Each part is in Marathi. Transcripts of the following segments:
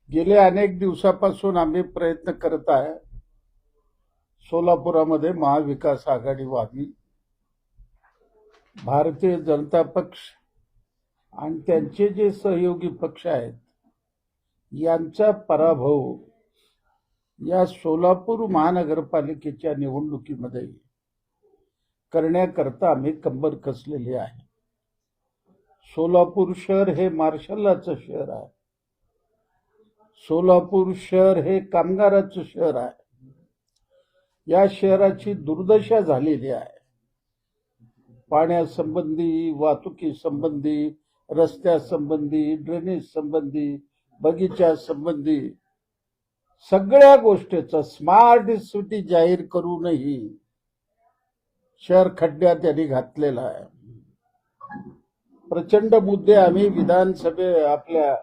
गेल्या अनेक दिवसापासून आम्ही प्रयत्न करत आहे सोलापुरामध्ये महाविकास आघाडी व्हावी. भारतीय जनता पक्ष आणि त्यांचे जे सहयोगी पक्ष आहेत यांचा पराभव या सोलापूर महानगरपालिकेच्या निवडणुकीमध्ये करण्याकरता आम्ही कंबर कसलेली आहे. सोलापूर शहर हे मार्शलाचं शहर आहे. सोलापूर शहर हे कामगाराचं शहर आहे. या शहराची दुर्दशा झालेली आहे. पाण्यासंबंधी, वाहतुकीसंबंधी, रस्त्यासंबंधी, ड्रेनेज संबंधी, बगीचा संबंधी सगळ्या गोष्टीचा स्मार्ट सिटी जाहीर करूनही शहर खड्ड्यात त्यांनी घातलेला आहे. प्रचंड मुद्दे आम्ही विधानसभे आपल्या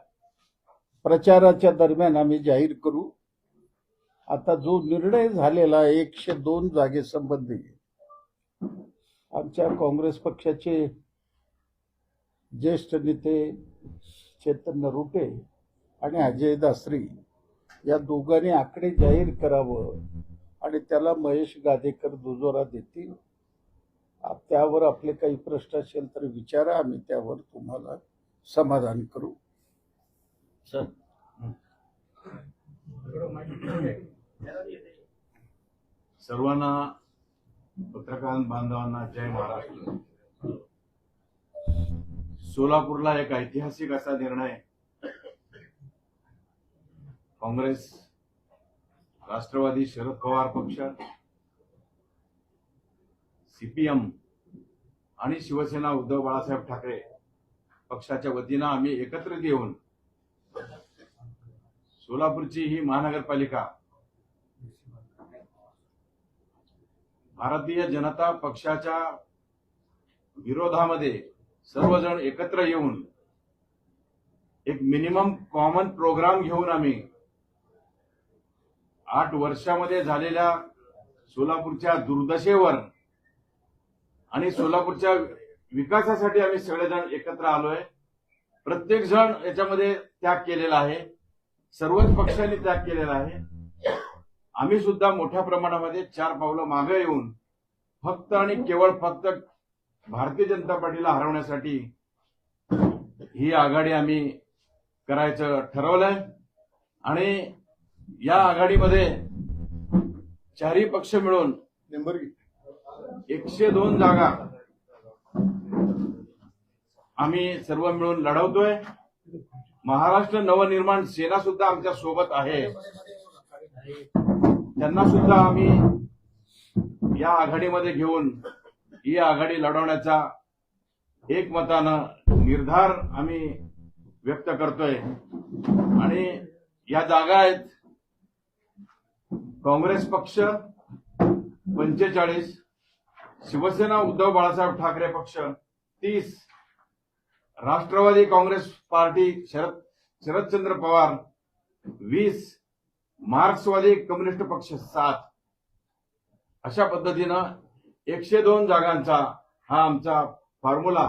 प्रचाराच्या दरम्यान आम्ही जाहीर करू. आता जो निर्णय झालेला 102 जागेसंबंधी आमच्या काँग्रेस पक्षाचे ज्येष्ठ नेते चैतन्य रुपे आणि अजय दासरी या दोघांनी आकडे जाहीर करावं आणि त्याला महेश गादेकर दुजोरा देतील. त्यावर आपले काही प्रश्न असेल तर विचारा, आम्ही त्यावर तुम्हाला समाधान करू. सर, सर्वांना पत्रकार बांधवांना जय महाराष्ट्र. सोलापूरला एक ऐतिहासिक असा निर्णय काँग्रेस, राष्ट्रवादी शरद पवार पक्ष, सीपीएम आणि शिवसेना उद्धव बाळासाहेब ठाकरे पक्षाच्या वतीनं आम्ही एकत्रित येऊन सोलापूरची ही महानगरपालिका भारतीय जनता पक्षाच्या विरोधामध्ये सर्वजण एकत्र येऊन एक मिनिमम कॉमन प्रोग्राम घेऊन आम्ही 8 वर्षामध्ये झालेल्या सोलापूरच्या दुर्दशेवर आणि सोलापूरच्या विकासासाठी आम्ही सगळेजण एकत्र आलोय. प्रत्येक जण याच्यामध्ये त्याग केलेला आहे. सर्वच पक्षांनी त्याग केलेला आहे. आम्ही सुद्धा मोठ्या प्रमाणामध्ये 4 पावलं मागे येऊन फक्त आणि केवळ फक्त भारतीय जनता पार्टीला हरवण्यासाठी ही आघाडी आम्ही करायचं ठरवलंय. आणि या आघाडीमध्ये 4ही पक्ष मिळून 102 जागा आम्ही सर्व मिळून लढवतोय. महाराष्ट्र नवनिर्माण सेना सुद्धा आमच्या सोबत आहे. त्यांना सुद्धा आम्ही या आघाडीमध्ये घेऊन ही आघाडी लढवण्याचा एकमतानं निर्धार आम्ही व्यक्त करतोय. आणि या जागा आहेत काँग्रेस पक्ष 45, शिवसेना उद्धव बाळासाहेब ठाकरे पक्ष 30, राष्ट्रवादी काँग्रेस पार्टी शरदचंद्र पवार 20, मार्क्सवादी कम्युनिस्ट पक्ष 7. अशा पद्धतीनं 102 जागांचा हा आमचा फॉर्म्युला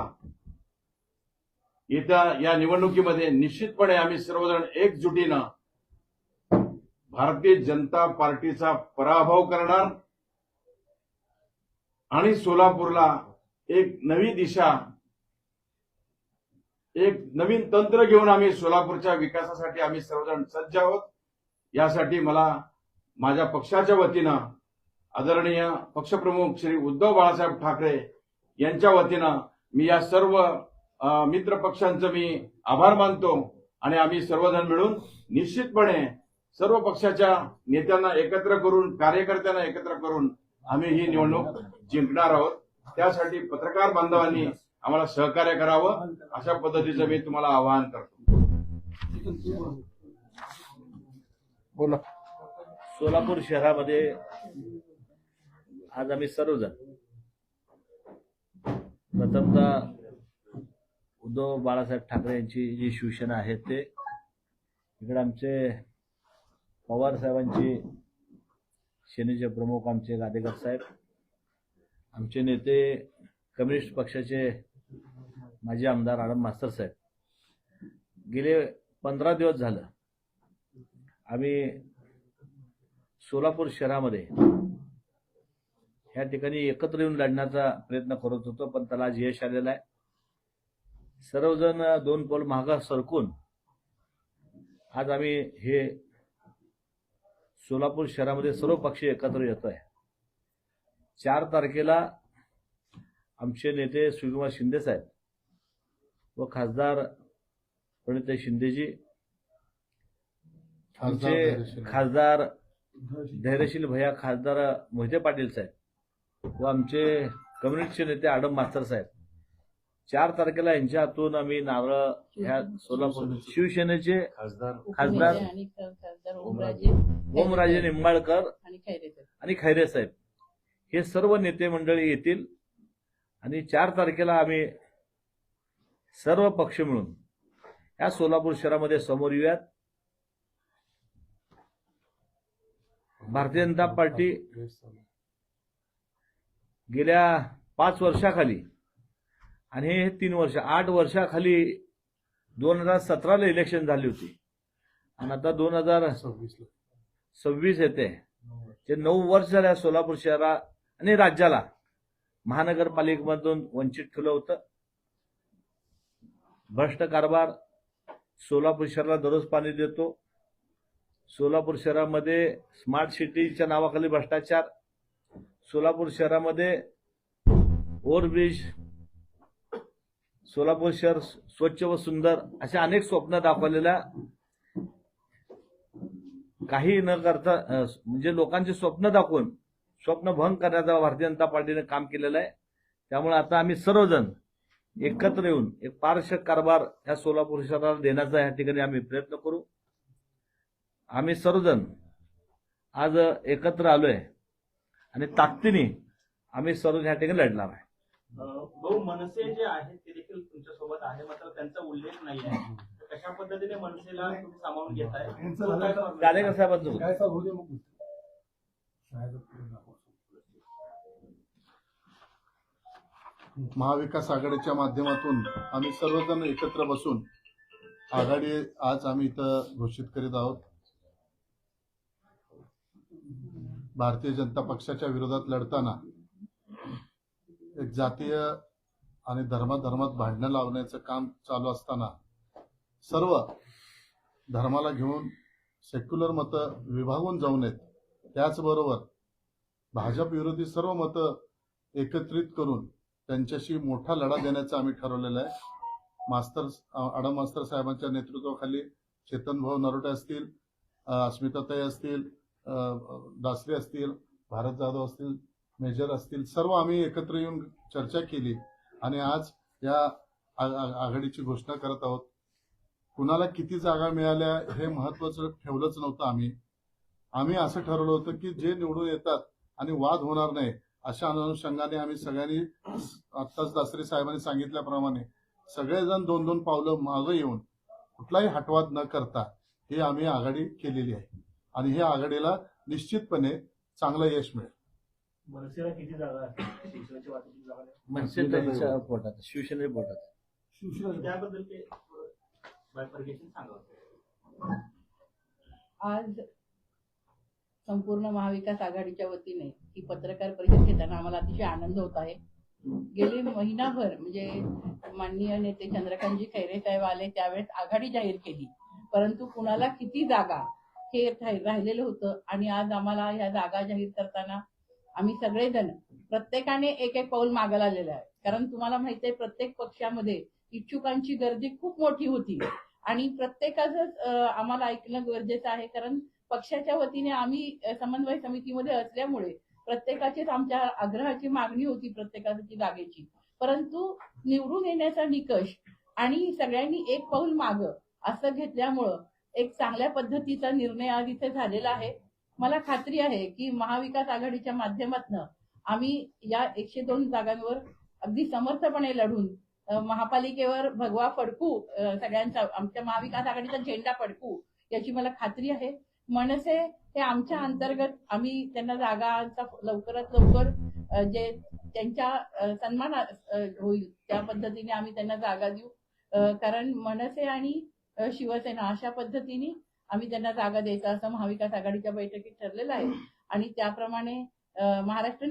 येत्या या निवडणुकीमध्ये निश्चितपणे आम्ही सर्वजण एकजुटीनं भारतीय जनता पार्टीचा पराभव करणार आणि सोलापूरला एक नवी दिशा, एक नवीन तंत्र घेऊन आम्ही सोलापूरच्या विकासासाठी आम्ही सर्वजण सज्ज आहोत. यासाठी मला माझ्या पक्षाच्या वतीनं आदरणीय पक्षप्रमुख श्री उद्धव बाळासाहेब ठाकरे यांच्या वतीनं मी या सर्व मित्र पक्षांचं मी आभार मानतो. आणि आम्ही सर्वजण मिळून निश्चितपणे सर्व पक्षाच्या नेत्यांना एकत्र करून, कार्यकर्त्यांना एकत्र करून आम्ही ही निवडणूक जिंकणार आहोत. त्यासाठी पत्रकार बांधवांनी आम्हाला सहकार्य करावं, अशा पद्धतीचं मी तुम्हाला आवाहन करतो. बोला. सोलापूर शहरामध्ये आज आम्ही सर्वजण प्रथमतः उद्धव बाळासाहेब ठाकरे यांची जी शिवसेना आहे ते, इकडे आमचे पवार साहेबांची सेनेचे प्रमुख आमचे गादेकर साहेब, आमचे नेते कम्युनिस्ट पक्षाचे माजी आमदार आडम मास्तर साहेब. गेले 15 दिवस झालं आम्ही सोलापूर शहरामध्ये ह्या ठिकाणी एकत्र येऊन लढण्याचा प्रयत्न करत होतो, पण त्याला आज यश आलेलं आहे. सर्वजण 2 पाऊल मागे सरकून आज आम्ही हे सोलापूर शहरामध्ये सर्व पक्ष एकत्र येतोय. 4 तारखेला आमचे नेते सुकुमार शिंदे साहेब व खासदार प्रणिताई शिंदेजी, आमचे खासदार धैर्यशील भैया खासदार मोहिते पाटील साहेब व आमचे कम्युनिस्टचे नेते आडम मास्तर साहेब, 4 तारखेला यांच्या हातून आम्ही नारळ ह्या सोलापूर शिवसेनेचे खासदार ओमराजे निंबाळकर आणि खैरे साहेब हे सर्व नेते मंडळी येतील आणि 4 तारखेला आम्ही सर्व पक्ष मिळून या सोलापूर शहरामध्ये समोर येऊयात. भारतीय जनता पार्टी गेल्या 5 वर्षाखाली आणि हे 3 वर्ष 8 वर्षाखाली 2017ला इलेक्शन झाली होती आणि आता 2026 येते. जे 9 वर्ष झाल्या सोलापूर शहरा आणि राज्याला महानगरपालिकेमधून वंचित ठेवलं होतं. भ्रष्ट कारभार, सोलापूर शहराला दररोज पाणी देतो, सोलापूर शहरामध्ये स्मार्ट सिटीच्या नावाखाली भ्रष्टाचार, सोलापूर शहरामध्ये ओव्हरब्रिज, सोलापूर शहर स्वच्छ व सुंदर अशा अनेक स्वप्न दाखवलेल्या, काही न करता म्हणजे लोकांचे स्वप्न दाखवून स्वप्न भंग करण्याचा भारतीय जनता पार्टीने काम केलेलं आहे. त्यामुळे आता आम्ही सर्वजण एकत्र येऊन एक पारदर्शक कारभार या सोलापूर शहराला देण्याचा या ठिकाणी आम्ही प्रयत्न करू. आम्ही सर्वजण आज एकत्र आलोय आणि ताकदीने आम्ही सर्व या ठिकाणी लढणार आहे. भाऊ, मनसे जे आहेत ते देखील तुमच्यासोबत आहे, मात्र त्यांचा उल्लेख नाही आहे. कशा पद्धतीने मनसेला तुम्ही सामावून घेताय? जालेकर साहेबांचं महाविकास आघाडीच्या माध्यमातून आम्ही सर्वजण एकत्र बसून आघाडी आज आम्ही इथं घोषित करीत आहोत. भारतीय जनता पक्षाच्या विरोधात लढताना एक जातीय आणि धर्मात भांडणं लावण्याचं काम चालू असताना सर्व धर्माला घेऊन सेक्युलर मतं विभागून जाऊ नयेत, त्याचबरोबर भाजप विरोधी सर्व मतं एकत्रित करून त्यांच्याशी मोठा लढा देण्याचं आम्ही ठरवलेलं आहे. आडम मास्तर साहेबांच्या नेतृत्वाखाली चेतन भाऊ नरोटे असतील, अस्मिताताई असतील, दासरे असतील, भारत जाधव असतील, मेजर असतील, सर्व आम्ही एकत्र येऊन चर्चा केली आणि आज या आघाडीची घोषणा करत आहोत. कुणाला किती जागा मिळाल्या हे महत्वाचं ठेवलंच नव्हतं. आम्ही असं ठरवलं होतं की जे निवडून येतात आणि वाद होणार नाही अशा अनुषंगाने आम्ही सगळ्यांनी आत्ताच दासरे साहेबांनी सांगितल्याप्रमाणे सगळेजण 2-2 पावलं मागे येऊन कुठलाही हटवाद न करता ही आम्ही आघाडी केलेली आहे आणि ही आघाडीला निश्चितपणे चांगलं यश मिळेल. मनसेला किती जागा आहेत? शिवसेनेच्या वाटेची जागा नाही. मनसेच्या पोटात, शिवसेने पोटात. त्याबद्दल ते बायफर्गेशन सांगा. आज संपूर्ण महाविकास आघाडीच्या वतीने ही पत्रकार परिषद घेताना आम्हाला अतिशय आनंद होत आहे. गेले महिनाभर म्हणजे माननीय नेते चंद्रकांतजी खैरे साहेब आले त्यावेळेस आघाडी जाहीर केली, परंतु कुणाला किती जागा हे राहिलेलं होतं आणि आज आम्हाला ह्या जागा जाहीर करताना आम्ही सगळेजण प्रत्येकाने एक एक पाऊल मागे लागलेलं आहे. कारण तुम्हाला माहिती आहे प्रत्येक पक्षामध्ये इच्छुकांची गर्दी खूप मोठी होती आणि प्रत्येकाचं आम्हाला ऐकणं गरजेचं आहे. कारण पक्षाच्या वतीने आम्ही समन्वय समितीमध्ये असल्यामुळे प्रत्येकाचीच आमच्या आग्रहाची मागणी होती प्रत्येकाची जागेची, परंतु निवडून येण्याचा निकष आणि सगळ्यांनी एक पाऊल मागं असं घेतल्यामुळं एक चांगल्या पद्धतीचा निर्णय आज इथे झालेला आहे. मला खात्री आहे की महाविकास आघाडीच्या माध्यमातून आम्ही या 102 जागांवर अगदी समर्थपणे लढून महापालिकेवर भगवा फडकू, सगळ्यांचा आमच्या महाविकास आघाडीचा झेंडा फडकू याची मला खात्री आहे. मनसे हे आमच्या अंतर्गत आम्ही त्यांना जागांचा लवकरात लवकर जे त्यांच्या सन्मान होईल त्या पद्धतीने आम्ही त्यांना जागा देऊ. कारण मनसे आणि शिवसेना अशा पद्धतीने आम्ही त्यांना जागा द्यायचा असं महाविकास आघाडीच्या बैठकीत ठरलेलं आहे. आणि त्याप्रमाणे महाराष्ट्र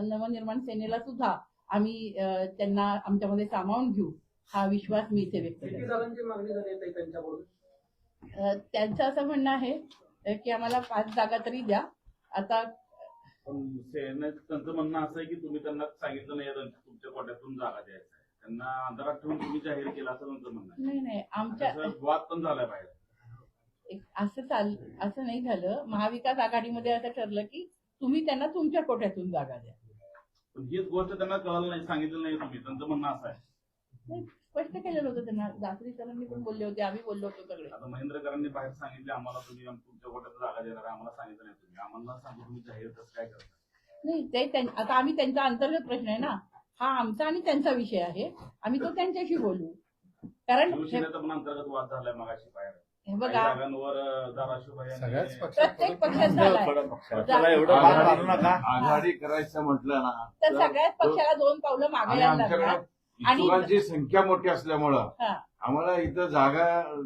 नवनिर्माण सेनेला सुद्धा आम्ही त्यांना आमच्यामध्ये सामावून घेऊ, हा विश्वास मी इथे व्यक्त किती करते. जागांची मागणी झाली आहे त्यांच्याकडून? त्यांचं असं म्हणणं आहे की आम्हाला 5 जागा तरी द्या. आता पण त्यांचं म्हणणं असं आहे की तुम्ही त्यांना सांगितलं नाही तुमच्या कोट्यातून जागा द्यायचं आहे, त्यांना अंधारात ठेवून तुम्ही जाहीर केलं असं त्यांचं म्हणणं आहे. नाही आमच्या त्याचा वाद पण झालाय बाहेर. असं नाही झालं. महाविकास आघाडीमध्ये असं ठरलं की तुम्ही त्यांना तुमच्या कोट्यातून जागा द्या. पण हीच गोष्ट त्यांना कळलं नाही, सांगितलं नाही तुम्ही, त्यांचं म्हणणं असं आहे. नाही, स्पष्ट केलेलं होतं त्यांना. दासरी सरांनी पण बोलले होते, आम्ही बोललो होतो सगळे. आता महेंद्रकरांनी बाहेर सांगितले आम्हाला तुम्ही तुमच्या कोट्यात जागा देणार आहे, आम्हाला सांगितलं नाही तुम्ही, आम्हाला सांगू तुम्ही जाहीर कसं काय करता. नाही आता आम्ही त्यांचा अंतर्गत प्रश्न आहे ना, हा आमचा आणि त्यांचा विषय आहे. आम्ही तो त्यांच्याशी बोलू. कारण शिवसेनेचा पण अंतर्गत वाद झालाय मगाशी बाहेर. हे काही बघा, जागांवर धाराशिवबाई सगळ्याच यांनी- प्रत्येक पक्षात झालाय. पक्षाला एवढं मारू नका. आघाडी करायचं म्हटलं ना तर सगळ्याच पक्षाला 2 पावलं मागे आणि यायला लागणार. आमच्याकडे आणि- इच्छुकांची संख्या मोठी असल्यामुळं हा. आम्हाला इथं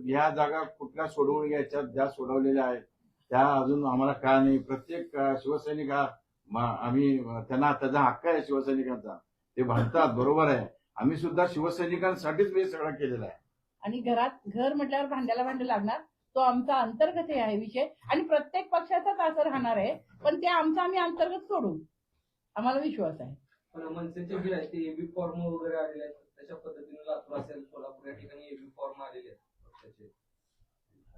ह्या जागा कुठल्या सोडवून घ्यायच्या, ज्या सोडवलेल्या आहेत त्या अजून आम्हाला काय नाही. प्रत्येक शिवसैनिक आम्ही त्यांना त्याचा हक्क आहे शिवसैनिकांचा, ते म्हणतात बरोबर आहे. आम्ही सुद्धा शिवसैनिकांसाठीच हे सगळं केलेलं आहे. आणि घर म्हटल्यावर भांड्याला भांडं लागणार. तो आमचा अंतर्गत हे आहे विषय, आणि प्रत्येक पक्षाचाच असं राहणार आहे. पण ते आमचा आम्ही अंतर्गत सोडू, आम्हाला विश्वास आहे. पण मनसेचे जे आहे ते एबी फॉर्म वगैरे आलेले आहेत, तशा पद्धतीने लातूर असेल, सोलापूर या ठिकाणी एबी फॉर्म आलेले आहेत पक्षाचे.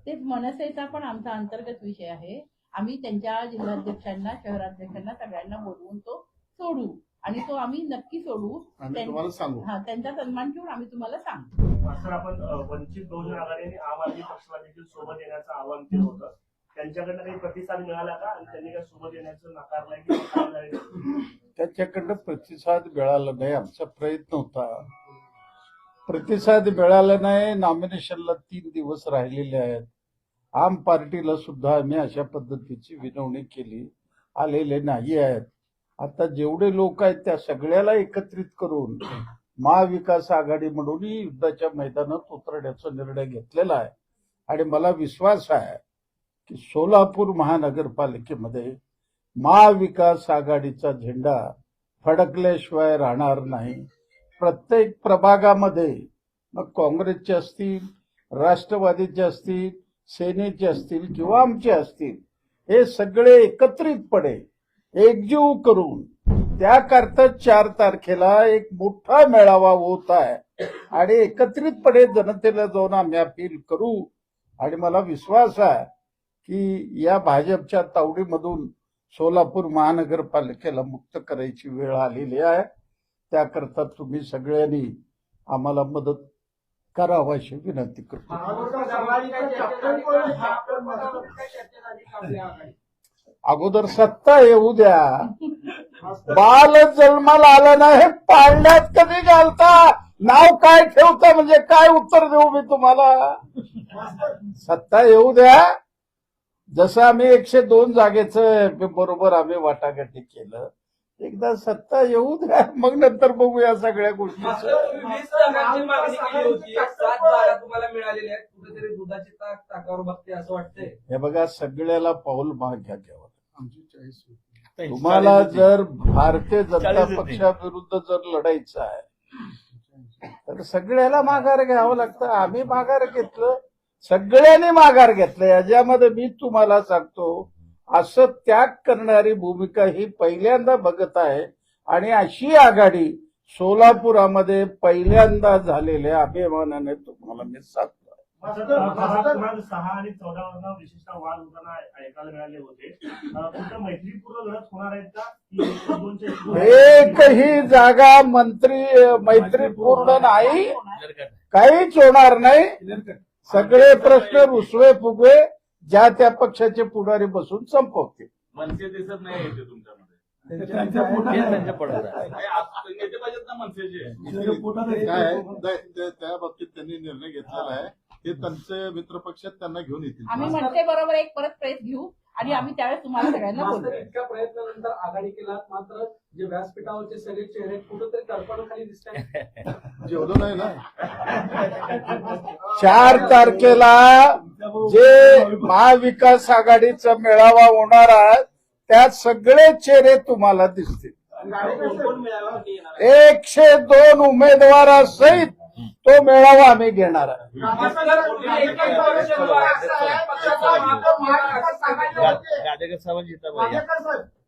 तेच मनसेचा पण आमचा अंतर्गत विषय आहे. आम्ही त्यांच्या जिल्हाध्यक्षांना, शहराध्यक्षांना सगळ्यांना बोलवून तो सोडू, आणि तो आम्ही नक्की सोडू. तुम्हाला सांगू. त्यांचा सन्मान ठेवून आम्ही तुम्हाला सांगू. सर, आपण वंचित बहुजन आघाडीने आम आदमी पक्षाला देखील सोबत येण्याचं आवाहन केलं होतं. त्यांच्याकडनं काही प्रतिसाद मिळाला का, आणि त्यांनी काय सोबत येण्याचं नाकारलंय की काय झालं? त्याच्याकडनं प्रतिसाद मिळाला नाही. आमचा प्रयत्न होता, प्रतिसाद मिळाला नाही. नॉमिनेशनला 3 दिवस राहिलेले आहेत. आम पार्टीला सुद्धा आम्ही अशा पद्धतीची विनवणी केली, आलेले नाही आहेत. आता जेवढे लोक आहेत त्या सगळ्याला एकत्रित करून महाविकास आघाडी म्हणून युद्धाच्या मैदानात उतरण्याचा निर्णय घेतलेला आहे. आणि मला विश्वास आहे की सोलापूर महानगरपालिकेमध्ये महाविकास आघाडीचा झेंडा फडकल्याशिवाय राहणार नाही. प्रत्येक प्रभागामध्ये मग काँग्रेसचे असतील, राष्ट्रवादीचे असतील, सेनेचे असतील किंवा आमचे असतील, हे सगळे एकत्रितपणे एकजीव करून त्याकरता 4 तारखेला एक मोठा मेळावा होत आहे. आणि एकत्रितपणे जनतेला जाऊन आम्ही अपील करू. आणि मला विश्वास आहे की या भाजपच्या तावडीमधून सोलापूर महानगरपालिकेला मुक्त करायची वेळ आलेली आहे. त्याकरता तुम्ही सगळ्यांनी आम्हाला मदत करावं अशी विनंती करतो. अगोदर सत्ता येऊ द्या. बाल जन्माला आलं नाही, पाळण्यात कधी घालता, नाव काय ठेवता, म्हणजे काय उत्तर देऊ मी तुम्हाला. सत्ता येऊ द्या. जसं आम्ही 102 जागेचं बरोबर आम्ही वाटाघाटी केलं, एकदा सत्ता येऊ द्या, मग नंतर बघूया सगळ्या गोष्टी. 20 जागांची मागणी केली होती, 7 जागा तुम्हाला मिळालेल्या आहेत. कुठेतरी दुधाची ताकावर बघते असं वाटतंय. हे बघा, सगळ्याला पाऊल माग घ्यावं. तुम्हाला जर भारतीय जनता पक्षाविरुद्ध जर लढायचं आहे तर सगळ्याला माघार घ्यावं लागतं. आम्ही माघार घेतलं, सगळ्यांनी माघार घेतलं. याच्यामध्ये मी तुम्हाला सांगतो, असं त्याग करणारी भूमिका ही पहिल्यांदा बघत आहे. आणि अशी आघाडी सोलापुरामध्ये पहिल्यांदा झालेल्या अभिमानाने तुम्हाला मी सांगतो. क्रमांक 6 आणि 14 वरनं विशेषतः वाद होताना ऐकायला मिळाले होते. कुठं मैत्रीपूर्ण लढत होणार आहेत का, की एकही जागा मैत्रीपूर्ण नाही, काहीच होणार नाही. सगळे प्रश्न रुसवे फुगवे ज्या त्या पक्षाचे पुढारी बसून संपवतील. मनसे दिसत नाही येते तुमच्यामध्ये. हे त्यांच्या पडत आहे. नेते पाहिजेत ना मनसेचे. काय त्या बाबतीत त्यांनी निर्णय घेतलेला आहे. ते त्यांचे मित्रपक्षात त्यांना घेऊन येतील. आम्ही म्हणते बरोबर एक परत प्रेस घेऊ आणि आम्ही त्यावेळेस तुम्हाला सगळ्यांना बोलू. मास्तर, इतक्या प्रयत्नानंतर आघाडी केलात, मात्र जे व्यासपीठावरचे सगळे चेहरे कुठेतरी दर्पणाखाली दिसतात. जेवलो नाही ना. 4 तारखेला जे महाविकास आघाडीचा मेळावा होणार आहे त्यात सगळे चेहरे तुम्हाला दिसतील. 102 उमेदवारासहित तो मेळावा आम्ही घेणार आहे. गाडेकर साहेबांची इथं बघा.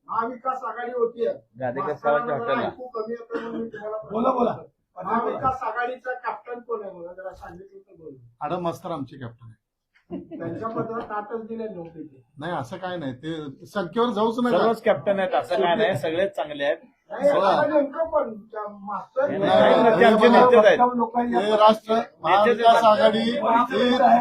महाविकास आघाडी होती. गाडेकर साहेबांच्या हॉटेलला कमी होतं म्हणून मी तुम्हाला बोला बोला. महाविकास आघाडीचा कॅप्टन कोण आहे मला जरा सांगितलं तर बोल. आडम मास्तर आमचे कॅप्टन आहे. त्यांच्या पत्रात ताटच दिले नव्हते ते. नाही असं काय नाही, ते संख्येवर जाऊच नका. सर्वच कॅप्टन आहेत असं काय नाही, सगळेच चांगले आहेत. नाही, आता नेमकं पण त्या मास्तर नाही, ते आमचे नेतेच आहेत. हे राष्ट्र महाविकास आघाडी ही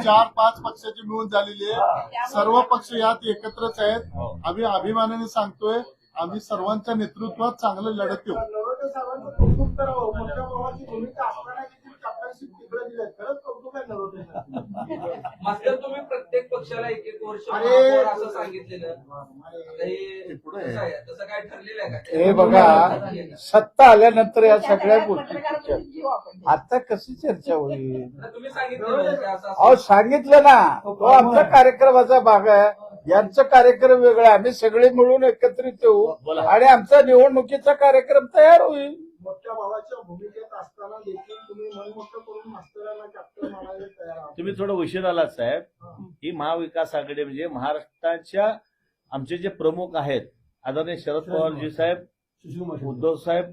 4-5 पक्षाची मिळून झालेली आहे. सर्व पक्ष यात एकत्रच आहेत. आम्ही अभिमानाने सांगतोय, आम्ही सर्वांच्या नेतृत्वात चांगलं लढत येऊ. नरोदे साहेबांचं कौतुक करावं. मोठ्या भावाची भूमिका असताना देखील कॅप्टनशिप तिकडे दिली. खरंच कौतुक आहे नरोदे साहेब. मास्तर, तुम्ही प्रत्येक पक्षाला 1-1 वर्ष अरे, महापौर असं सांगितलेलं. आता हे कसं आहे? तसं काय ठरलेलं आहे का? हे बघा, सत्ता आल्यानंतर या सगळ्या गोष्टी पत्रकारांमध्ये जीव आपण. आता कशी चर्चा होईल? आता तुम्ही सांगितलं की असं अहो सांगितलं ना, तो आमचा कार्यक्रमाचा भाग आहे. यांचा कार्यक्रम वेगळा, आम्ही सगळे मिळून एकत्रित येऊ आणि आमचा निवडणुकीचा कार्यक्रम तयार होईल. मोठ्या भावाच्या भूमिकेत असताना देखील तुम्ही मन मोठं करून मास्तरांना कॅप्टन म्हणायला तयार आहात. तुम्ही थोडं उशीर आलात साहेब. ही महाविकास आघाडी म्हणजे महाराष्ट्राच्या आमचे जे प्रमुख आहेत, आदरणीय शरद पवारजी साहेब, उद्धव साहेब,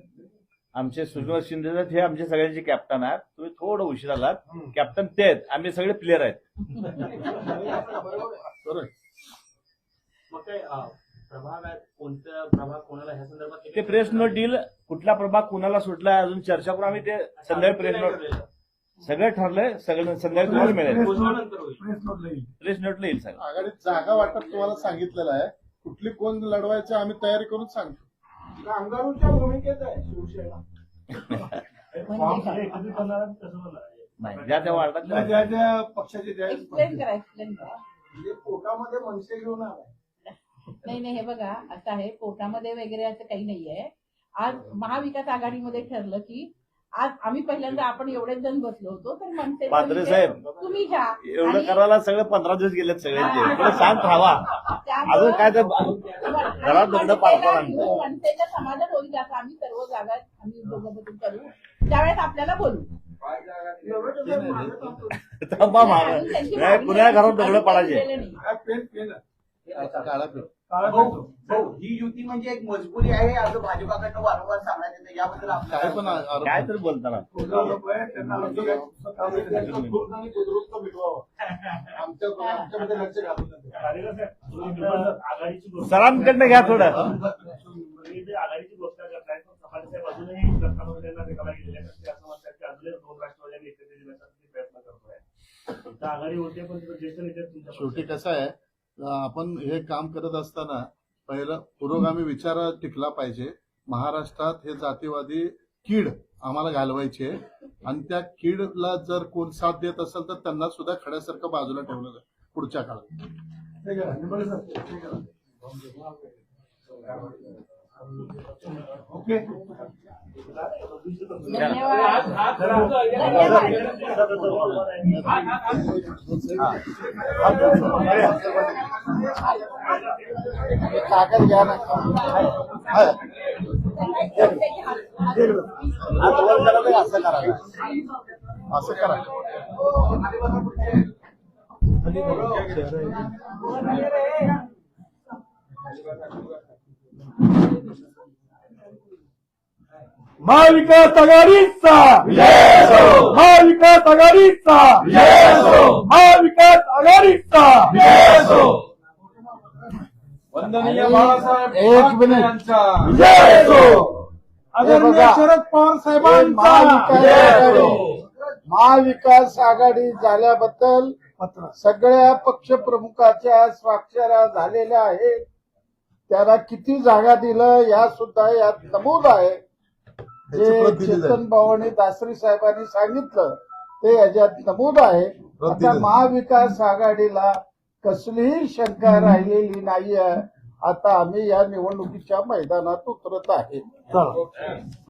आमचे सुजय शिंदे साहेब, हे आमचे सगळ्यांचे कॅप्टन आहेत. तुम्ही थोडं उशीर आलात. कॅप्टन ते आहेत, आम्ही सगळे प्लेअर आहेत. बरोबर. मग काय प्रभाग आहे, कोणत्या प्रभाग कोणाला ह्या संदर्भात ते प्रेस नोट देईल, कुठला प्रभाग कुणाला सुटला अजून चर्चा करून आम्ही ते संध्याकाळी प्रेस नोट सगळं ठरलंय. सगळं संध्याकाळी तुम्हाला मिळेल. नंतर होईल. प्रेस नोटला येईल सगळं. आघाडीत जागा वाटप तुम्हाला सांगितलेलं आहे. कुठली कोण लढवायचं आम्ही तयारी करून सांगतो. कामगारांच्या भूमिकेत आहे शिवसेना. एकत्रित करणार कसं बोलणार? नाही, ज्या त्या वार्डात ज्या पक्षाचे एक्सप्लेन करा, एक्सप्लेन करा. म्हणजे पोटामध्ये मनसे घेऊन आलाय. नाही, हे बघा, असं आहे, पोटामध्ये वगैरे असं काही नाहीये. आज महाविकास आघाडीमध्ये ठरलं की आज आम्ही पहिल्यांदा आपण एवढेच जण बसलो होतो, तर मनसे पात्रे साहेब, तुम्ही घ्या. एवढं आणि करायला सगळं 15 दिवस गेलेत सगळ्यांचे. थोडं शांत राहावा. त्यामुळं अजून काय तर घरात दगडं पाडता आणलं. मनसेचं समाधान होईल असं आम्ही सर्व जागा आम्ही दोघं बघून करू. त्यावेळेस आपल्याला बोलू. नरोदे साहेब मागत होतो. थांबा मागं. नाही, पुण्या घरात दगडं पाडायचे. काय पेन काळा पेन. ही युती म्हणजे एक मजबुरी आहे असं भाजपाकडनं वारंवार सांगण्यात येतं. याबद्दल काय पण आरोप- काय तरी बोलताना आमच्यामध्ये लक्ष घालून गाडेकर साहेब, तुम्ही आघाडीची घोषणा सरांकडनं घ्या थोडं. तुम्ही जे आघाडीची घोषणा करताय, तर चव्हाण साहेब अजूनही दत्तात्रयांना भेटायला गेलेले आहेत. ते असं म्हणतात की अजूनही 2 राष्ट्रवादी एकत्र येण्यासाठी प्रयत्न करतोय. तर आघाडी होते, पण तिथं ज्येष्ठ नेते तुमच्या शेवटी कसं आहे, आपण हे काम करत असताना पहिलं पुरोगामी विचार टिकला पाहिजे. महाराष्ट्रात हे जातीवादी कीड आम्हाला घालवायची आहे आणि त्या कीडला जर कोण साथ देत असेल तर त्यांना सुद्धा खड्यासारखं बाजूला ठेवलं जाईल पुढच्या काळात. ओके. धन्यवाद. कागद घ्या ना. असं करा, असं करा. महाविकास आघाडीचा महाविकास आघाडीचा महाविकास आघाडीचा. वंदनीय बाळासाहेब एक मिनिट. यांचा आदरणीय शरद पवार साहेबांचा महाविकास आघाडी झाल्याबद्दल सगळ्या पक्षप्रमुखाच्या स्वाक्षऱ्या झालेल्या आहेत. त्याला किती जागा दिलं या सुद्धा यात नमूद आहे. जे चेतन भाऊ दासरी साहेबांनी सांगितलं ते याच्यात नमूद आहे. आता महाविकास आघाडीला कसलीही शंका राहिलेली नाहीये. आता आम्ही या निवडणुकीच्या मैदानात उतरत आहे.